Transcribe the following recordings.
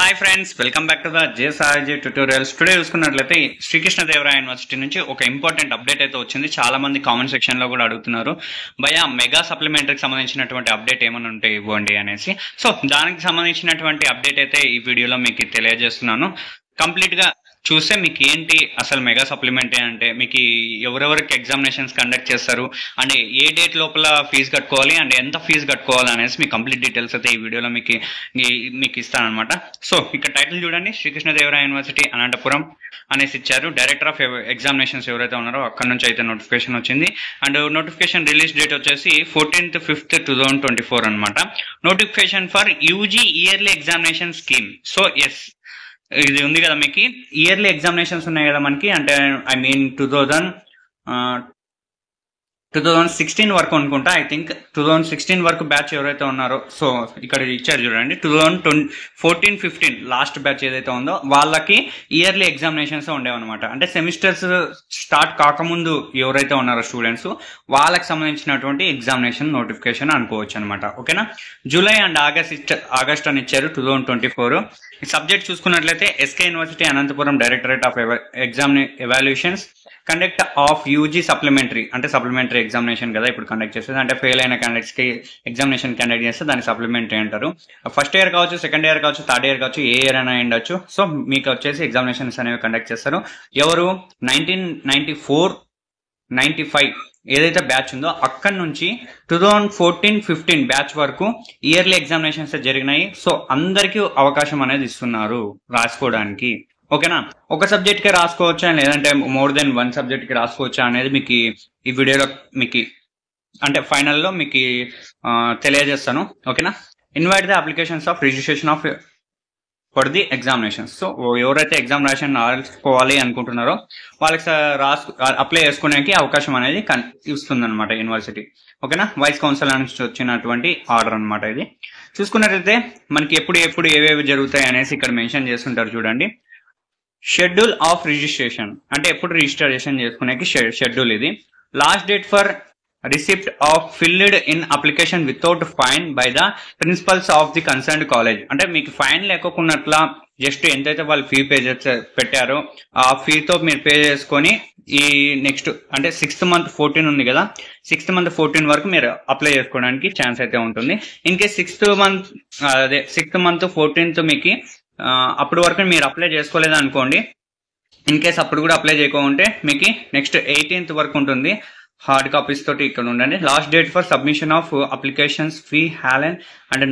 Hi friends, welcome back to the JSRJ tutorials. Today చూసుకున్నట్లయితే Srikrishnadevaraya university నుంచి ఒక important update అయితే వచ్చింది. చాలా మంది కామెంట్ సెక్షన్ లో కూడా అడుగుతున్నారు, భయ్యా మెగా సప్లిమెంటరీకి సంబంధించినటువంటి అప్డేట్ ఏమైనా ఉంటే ఇవ్వండి అనేసి. సో దానికి సంబంధించినటువంటి అప్డేట్ అయితే ఈ వీడియోలో మీకు తెలియజేస్తున్నాను. కంప్లీట్ గా చూస్తే మీకు ఏంటి అసలు మెగా సప్లిమెంటరీ అంటే, మీకు ఎవరెవరికి ఎగ్జామినేషన్స్ కండక్ట్ చేస్తారు అండ్ ఏ డేట్ లోపల ఫీజు కట్టుకోవాలి అండ్ ఎంత ఫీజు కట్టుకోవాలి అనేసి మీకు కంప్లీట్ డీటెయిల్స్ అయితే ఈ వీడియోలో మీకు ఇస్తానమాట. సో ఇక్కడ టైటిల్ చూడండి, శ్రీకృష్ణదేవరాయ యూనివర్సిటీ అనంతపురం అనేసి ఇచ్చారు. డైరెక్టర్ ఆఫ్ ఎగ్జామినేషన్స్ ఎవరైతే ఉన్నారో అక్కడ నుంచి అయితే నోటిఫికేషన్ వచ్చింది. అండ్ నోటిఫికేషన్ రిలీజ్ డేట్ వచ్చేసి 14/5/2024 అనమాట. Notification for UG yearly examination scheme. So yes, ఇది ఉంది కదా, మీకు ఇయర్లీ ఎగ్జామినేషన్స్ ఉన్నాయి కదా మనకి, అంటే ఐ మీన్ 2016 వరకు అనుకుంటా. ఐ థింక్ 2016 వరకు బ్యాచ్ ఎవరైతే ఉన్నారో, సో ఇక్కడ ఇచ్చారు చూడండి, 2014-15 లాస్ట్ బ్యాచ్ ఏదైతే ఉందో వాళ్ళకి ఇయర్లీ ఎగ్జామినేషన్స్ ఉండేవన్నమాట. అంటే సెమిస్టర్స్ స్టార్ట్ కాకముందు ఎవరైతే ఉన్నారో స్టూడెంట్స్, వాళ్ళకి సంబంధించినటువంటి ఎగ్జామినేషన్ నోటిఫికేషన్ అనుకోవచ్చు అనమాట. ఓకేనా. జూలై అండ్ ఆగస్ట్ అని ఇచ్చారు 2024. సబ్జెక్ట్ చూసుకున్నట్లయితే SK University Anantapuram directorate of exam evaluations conduct of UG supplementary, అంటే సప్లిమెంటరీ ఎగ్జామినేషన్ కదా ఇప్పుడు కండక్ట్ చేస్తుంది. అంటే ఫెయిల్ అయిన క్యాండిడేట్స్ కి ఎగ్జామినేషన్ కండక్ట్ చేస్తే దాన్ని సప్లిమెంటరీ అంటారు. ఫస్ట్ ఇయర్ కావచ్చు, సెకండ్ ఇయర్ కావచ్చు, థర్డ్ ఇయర్ కావచ్చు, ఏ ఇయర్ అయినా ఉండొచ్చు. సో మీకు వచ్చేసి ఎగ్జామినేషన్స్ అనేవి కండక్ట్ చేస్తారు. ఎవరు 1994-95 ఏదైతే బ్యాచ్ ఉందో అక్కడి నుంచి 2014-15 బ్యాచ్ వరకు ఇయర్లీ ఎగ్జామినేషన్స్ జరిగినాయి. సో అందరికీ అవకాశం అనేది ఇస్తున్నారు రాసుకోవడానికి. ఓకేనా. ఒక సబ్జెక్ట్ కి రాసుకోవచ్చా లేదంటే మోర్ దెన్ వన్ సబ్జెక్ట్ కి రాసుకోవచ్చా అనేది మీకు ఈ వీడియోలో మీకు అంటే ఫైనల్లో మీకు తెలియజేస్తాను. ఓకేనా. Invite the applications of registration of for the examinations. So ఎవరైతే ఎగ్జామ్ రాసుకోవాలి అనుకుంటున్నారో వాళ్ళకి అప్లై చేసుకోవడానికి అవకాశం అనేది ఇస్తుంది అనమాట యూనివర్సిటీ. ఓకేనా. వైస్ కౌన్సిల్ నుంచి వచ్చినటువంటి ఆర్డర్ అనమాట ఇది. చూసుకున్నట్లయితే మనకి ఎప్పుడు ఏవేవి జరుగుతాయి అనేసి ఇక్కడ మెన్షన్ చేస్తుంటారు చూడండి. షెడ్యూల్ ఆఫ్ రిజిస్ట్రేషన్ అంటే ఎప్పుడు రిజిస్ట్రేషన్ చేసుకునేకి షెడ్యూల్ ఇది. Last date for receipt of filled in application without fine by the principals of the concerned college. అంటే మీకు ఫైన్ లేకోకున్నట్లా జస్ట్ ఎంతైతే వాళ్ళు ఫీ పే పెట్టారో ఆ ఫీతో మీరు పే చేసుకొని ఈ నెక్స్ట్ అంటే 6th month 14 ఉంది కదా, 6th month 14 వరకు మీరు అప్లై చేసుకోవడానికి ఛాన్స్ అయితే ఉంటుంది. In case 6th month 14th మీకు అప్పటి వరకు మీరు అప్లై చేసుకోలేదు అనుకోండి, ఇన్ కేస్ అప్పుడు కూడా అప్లై చేయకుంటే మీకు నెక్స్ట్ 18th వరకు ఉంటుంది. హార్డ్ కాపీస్ తోటి ఇక్కడ ఉండండి. Last date for submission of applications fee హాలెన్ and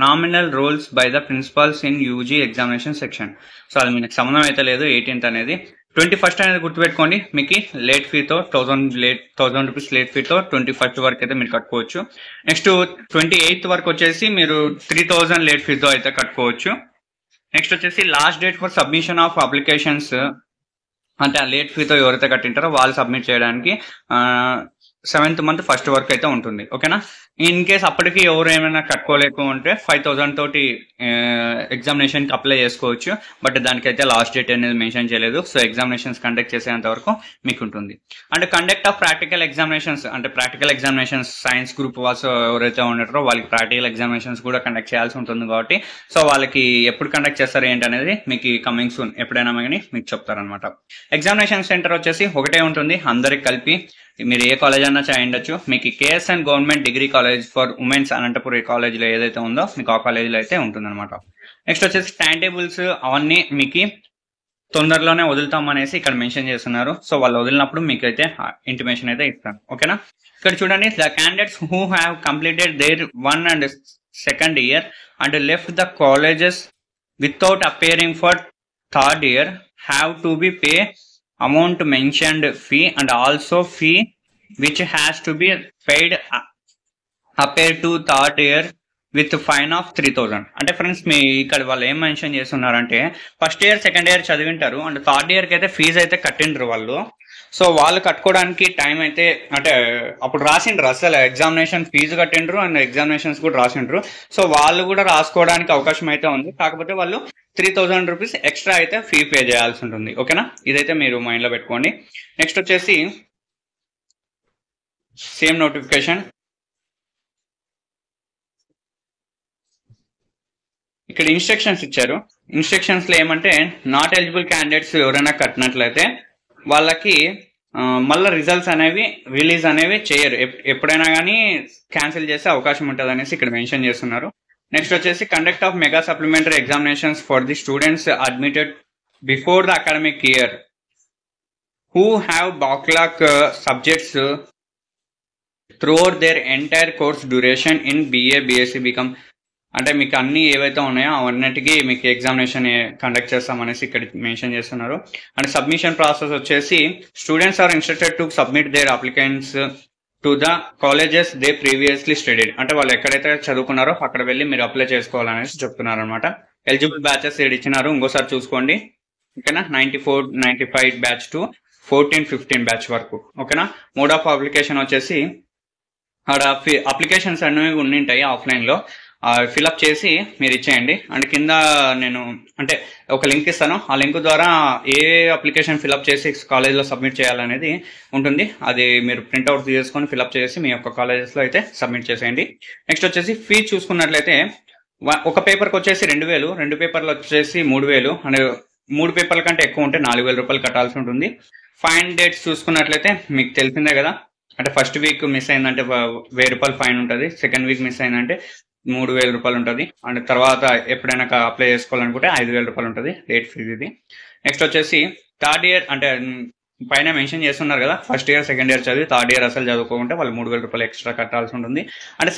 nominal rolls by the principals in UG examination section. So అది మీకు సంబంధం అయితే లేదు. 18th అనేది 21st అనేది గుర్తుపెట్టుకోండి. మీకు లేట్ ఫీతో 1000 రూపీస్ లేట్ ఫీతో 21st వరకు అయితే మీరు కట్టుకోవచ్చు. నెక్స్ట్ 28th వరకు వచ్చేసి మీరు 3000 లేట్ ఫీతో అయితే కట్టుకోవచ్చు. నెక్స్ట్ వచ్చేసి last date for submission of applications, అంటే ఆ లేట్ ఫీతో ఎవరైతే కట్టింటారో వాళ్ళు సబ్మిట్ చేయడానికి 7th month 1st వరకు అయితే ఉంటుంది. ఓకేనా. ఇన్ కేస్ అప్పటికి ఎవరు ఏమైనా కట్టుకోలేకుంటే 5000 తోటి ఎగ్జామినేషన్ కి అప్లై చేసుకోవచ్చు. బట్ దానికైతే లాస్ట్ డేట్ అనేది మెన్షన్ చేయలేదు. సో ఎగ్జామినేషన్స్ కండక్ట్ చేసేంత వరకు మీకు ఉంటుంది. And conduct of practical examinations, అంటే ప్రాక్టికల్ ఎగ్జామినేషన్స్ సైన్స్ గ్రూప్ వాళ్ళు ఎవరైతే ఉన్నారో వాళ్ళకి ప్రాక్టికల్ ఎగ్జామినేషన్స్ కూడా కండక్ట్ చేయాల్సి ఉంటుంది కాబట్టి సో వాళ్ళకి ఎప్పుడు కండక్ట్ చేస్తారు ఏంటి అనేది మీకు కమింగ్ సూన్ ఎప్పుడైనా కానీ మీకు చెప్తారనమాట. ఎగ్జామినేషన్ సెంటర్ వచ్చేసి ఒకటే ఉంటుంది అందరికి కలిపి. మీరు ఏ కాలేజ్ అన్నా చేయండొచ్చు. మీకు KSN government degree college for women's Anantapur కాలేజీలో ఏదైతే ఉందో మీకు ఆ కాలేజీలో అయితే ఉంటుంది అనమాట. నెక్స్ట్ వచ్చేసి టైం టేబుల్స్ అవన్నీ మీకు తొందరలోనే వదులుతామనేసి ఇక్కడ మెన్షన్ చేస్తున్నారు. సో వాళ్ళు వదిలినప్పుడు మీకు అయితే ఇంటిమేషన్ అయితే ఇస్తాను. ఓకేనా. ఇక్కడ చూడండి, the candidates who have completed there 1 and 2nd year and left the colleges without appearing for 3rd year have to be pay amount mentioned fee and also fee which has to be paid up to 3rd year with fine of 3000. అంటే friends మీ ఇక్కడ వాళ్ళు ఏం mention చేస్తున్నారంటే, first year second year చదివింటారు and 3rd year కి అయితే fee అయితే కట్టిండ్రు వాళ్ళు. సో వాళ్ళు కట్టుకోవడానికి టైం అయితే అంటే అప్పుడు రాసిండ్రు, అసలు ఎగ్జామినేషన్ ఫీజు కట్టిండ్రు అండ్ ఎగ్జామినేషన్స్ కూడా రాసిండ్రు. సో వాళ్ళు కూడా రాసుకోవడానికి అవకాశం అయితే ఉంది. కాకపోతే వాళ్ళు 3000 రూపీస్ ఎక్స్ట్రా అయితే ఫీ పే చేయాల్సి ఉంటుంది. ఓకేనా. ఇదైతే మీరు మైండ్ లో పెట్టుకోండి. నెక్స్ట్ వచ్చేసి సేమ్ నోటిఫికేషన్ ఇక్కడ ఇన్స్ట్రక్షన్స్ ఇచ్చారు. ఇన్స్ట్రక్షన్స్ లో ఏమంటే నాట్ ఎలిజిబుల్ క్యాండిడేట్స్ ఎవరైనా కట్టినట్లయితే వాళ్ళకి మళ్ళీ రిజల్ట్స్ అనేవి రిలీజ్ అనేవి చేయరు. ఎప్పుడైనా కానీ క్యాన్సిల్ చేసే అవకాశం ఉంటుంది అనేసి ఇక్కడ మెన్షన్ చేస్తున్నారు. నెక్స్ట్ వచ్చేసి conduct of mega supplementary examinations for the students admitted before the academic year who have backlog subjects throughout their entire course duration in BA, BSc, BCom. అంటే మీకు అన్ని ఏవైతే ఉన్నాయో అవన్నిటికీ మీకు ఎగ్జామినేషన్ కండక్ట్ చేస్తామనేసి ఇక్కడ మెన్షన్ చేస్తున్నారు. అండ్ సబ్మిషన్ ప్రాసెస్ వచ్చేసి students are instructed to submit their applicants to the colleges they previously studied. అంటే వాళ్ళు ఎక్కడైతే చదువుకున్నారో అక్కడ వెళ్ళి మీరు అప్లై చేసుకోవాలనేసి చెప్తున్నారు అనమాట. ఎలిజిబుల్ బ్యాచెస్ ఇచ్చినారు, ఇంకోసారి చూసుకోండి. ఓకేనా, 94, 95 బ్యాచ్ టు 14, 15 బ్యాచ్ వరకు. ఓకేనా, మోడ్ ఆఫ్ అప్లికేషన్ వచ్చేసి ఆడ అప్లికేషన్స్ అనేవి ఉండింటాయి ఆఫ్లైన్లో, ఫిల్అప్ చేసి మీరు ఇచ్చేయండి. అండ్ కింద నేను అంటే ఒక లింక్ ఇస్తాను, ఆ లింక్ ద్వారా ఏ అప్లికేషన్ ఫిల్అప్ చేసి కాలేజ్లో సబ్మిట్ చేయాలనేది ఉంటుంది. అది మీరు ప్రింట్అవుట్ తీసుకొని ఫిల్అప్ చేసి మీ యొక్క కాలేజెస్లో అయితే సబ్మిట్ చేసేయండి. నెక్స్ట్ వచ్చేసి ఫీజు చూసుకున్నట్లయితే ఒక పేపర్కి వచ్చేసి 2,000, 2 పేపర్లు వచ్చేసి 3,000. అండ్ 3 పేపర్ల కంటే ఎక్కువ ఉంటే 4,000 రూపాయలు కట్టాల్సి ఉంటుంది. ఫైన్ డేట్స్ చూసుకున్నట్లయితే మీకు తెలిసిందే కదా, అంటే ఫస్ట్ వీక్ మిస్ అయిందంటే 1,000 రూపాయలు ఫైన్ ఉంటుంది, సెకండ్ వీక్ మిస్ అయిందంటే 3,000 రూపాయలు ఉంటుంది. అండ్ తర్వాత ఎప్పుడైనా అప్లై చేసుకోవాలనుకుంటే 5,000 రూపాయలు ఉంటుంది లేట్ ఫీజు ఇది. నెక్స్ట్ వచ్చేసి థర్డ్ ఇయర్, అంటే పైన మెన్షన్ చేస్తున్నారు కదా, ఫస్ట్ ఇయర్ సెకండ్ ఇయర్ చదివి థర్డ్ ఇయర్ అసలు చదువుకుంటే వాళ్ళు 3,000 రూపాయలు ఎక్స్ట్రా కట్టాల్సి ఉంటుంది. అంటే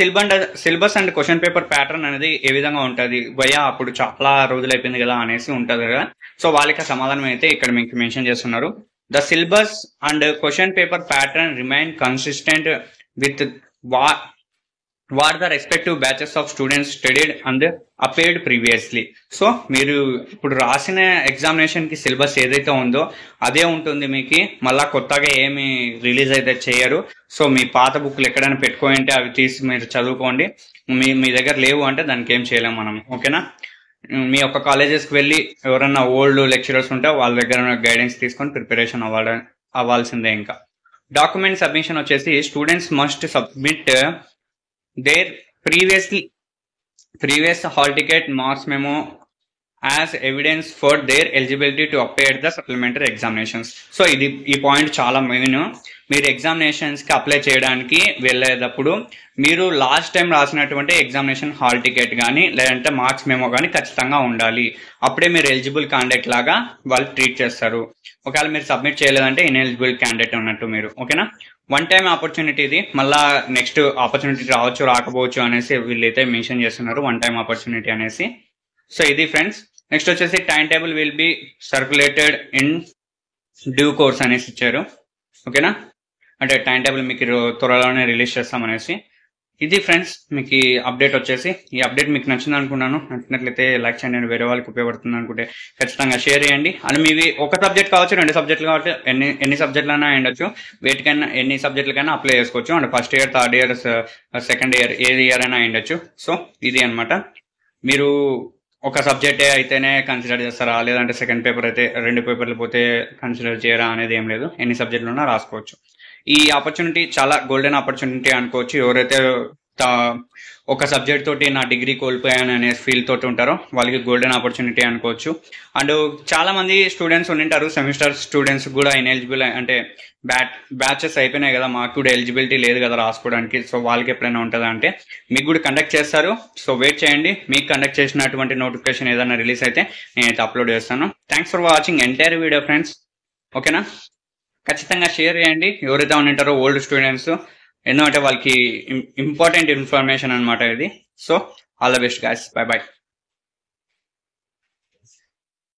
syllabus and question paper pattern అనేది ఏ విధంగా ఉంటుంది భయ్యా, అప్పుడు చాలా రోజులు అయిపోయింది కదా అనేసి ఉంటుంది కదా. సో వాళ్ళకి సమాధానం అయితే ఇక్కడ మీకు మెన్షన్ చేస్తున్నారు. The syllabus and question paper pattern remain consistent with what the respective batches of students studied and appeared previously. So మీరు ఇప్పుడు రాసిన ఎగ్జామినేషన్ కి సిలబస్ ఏదైతే ఉందో అదే ఉంటుంది మీకు, మళ్ళా కొత్తగా ఏమి రిలీజ్ అయితే చేయరు. సో మీ పాత బుక్లు ఎక్కడైనా పెట్టుకోంటే అవి తీసి మీరు చదువుకోండి. మీ దగ్గర లేవు అంటే దానికి ఏం చేయలేము మనం. ఓకేనా, మీ యొక్క కాలేజెస్కి వెళ్ళి ఎవరన్నా ఓల్డ్ లెక్చరర్స్ ఉంటే వాళ్ళ దగ్గర గైడెన్స్ తీసుకొని ప్రిపరేషన్ అవ్వాల్సిందే. ఇంకా డాక్యుమెంట్ సబ్మిషన్ వచ్చేసి students must submit their previous hall ticket, marks memo as evidence for their eligibility to appear the supplementary examinations. So ఈ పాయింట్ చాలా మెయిన్. మీరు ఎగ్జామినేషన్స్ కి అప్లై చేయడానికి వెళ్ళేటప్పుడు మీరు లాస్ట్ టైం రాసినటువంటి ఎగ్జామినేషన్ హాల్ టికెట్ కానీ లేదంటే మార్క్స్ మెమో కానీ ఖచ్చితంగా ఉండాలి. అప్పుడే మీరు ఎలిజిబుల్ క్యాండిడేట్ లాగా వాళ్ళు ట్రీట్ చేస్తారు. ఒకవేళ మీరు సబ్మిట్ చేయలేదంటే ఇన్ఎలిజిబుల్ క్యాండిడేట్ ఉన్నట్టు మీరు. ఓకేనా, వన్ టైం ఆపర్చునిటీ ఇది, మళ్ళా నెక్స్ట్ ఆపర్చునిటీ రావచ్చు రాకపోవచ్చు అనేసి వీళ్ళైతే మెన్షన్ చేస్తున్నారు, వన్ టైం ఆపర్చునిటీ అనేసి. సో ఇది ఫ్రెండ్స్. నెక్స్ట్ వచ్చేసి time table will be circulated in due course అనేసి ఇచ్చారు. ఓకేనా, అంటే టైం టేబుల్ మీకు త్వరలోనే రిలీజ్ చేస్తామనేసి. ఇది ఫ్రెండ్స్ మీకు ఈ అప్డేట్ వచ్చేసి. ఈ అప్డేట్ మీకు నచ్చింది అనుకున్నాను. నచ్చినట్లయితే లైక్ చేయండి, వేరే వాళ్ళకి ఉపయోగపడుతుంది అనుకుంటే ఖచ్చితంగా షేర్ చేయండి. అండ్ మీవి ఒక సబ్జెక్ట్ కావచ్చు, 2 సబ్జెక్టులు కావచ్చు, ఎన్ని సబ్జెక్టులైనా ఉండొచ్చు, వేటికైనా ఎన్ని సబ్జెక్టులకైనా అప్లై చేసుకోవచ్చు. And first year, third year, second year, ఏది ఇయర్ అయినా ఉండొచ్చు. సో ఇది అనమాట. మీరు ఒక సబ్జెక్టే అయితేనే కన్సిడర్ చేస్తారా, లేదంటే సెకండ్ పేపర్ అయితే 2 పేపర్లు పోతే కన్సిడర్ చేయరా అనేది ఏం లేదు, ఎన్ని సబ్జెక్టులు ఉన్నా రాసుకోవచ్చు. ఈ ఆపర్చునిటీ చాలా గోల్డెన్ ఆపర్చునిటీ అనుకోవచ్చు. ఎవరైతే ఒక సబ్జెక్ట్ తోటి నా డిగ్రీ కోల్పోయాను అనే ఫీల్ తోటి ఉంటారో వాళ్ళకి గోల్డెన్ ఆపర్చునిటీ అనుకోవచ్చు. అండ్ చాలా మంది స్టూడెంట్స్ ఉండింటారు, సెమిస్టర్ స్టూడెంట్స్ కూడా ఇన్ఎలిజిబుల్, అంటే బ్యాచెస్ అయిపోయినాయి కదా, మాకు కూడా ఎలిజిబిలిటీ లేదు కదా రాసుకోవడానికి. సో వాళ్ళకి ఎప్పుడైనా ఉంటుందా అంటే మీకు కూడా కండక్ట్ చేస్తారు. సో వెయిట్ చేయండి, మీకు కండక్ట్ చేసినటువంటి నోటిఫికేషన్ ఏదైనా రిలీజ్ అయితే నేనైతే అప్లోడ్ చేస్తాను. Thanks for watching entire video friends. ఓకేనా, ఖచ్చితంగా షేర్ చేయండి ఎవరైతే ఉంటారో ఓల్డ్ స్టూడెంట్స్, ఎందుకంటే వాళ్ళకి ఇంపార్టెంట్ ఇన్ఫర్మేషన్ అనమాట ఇది. So all the best guys, by by.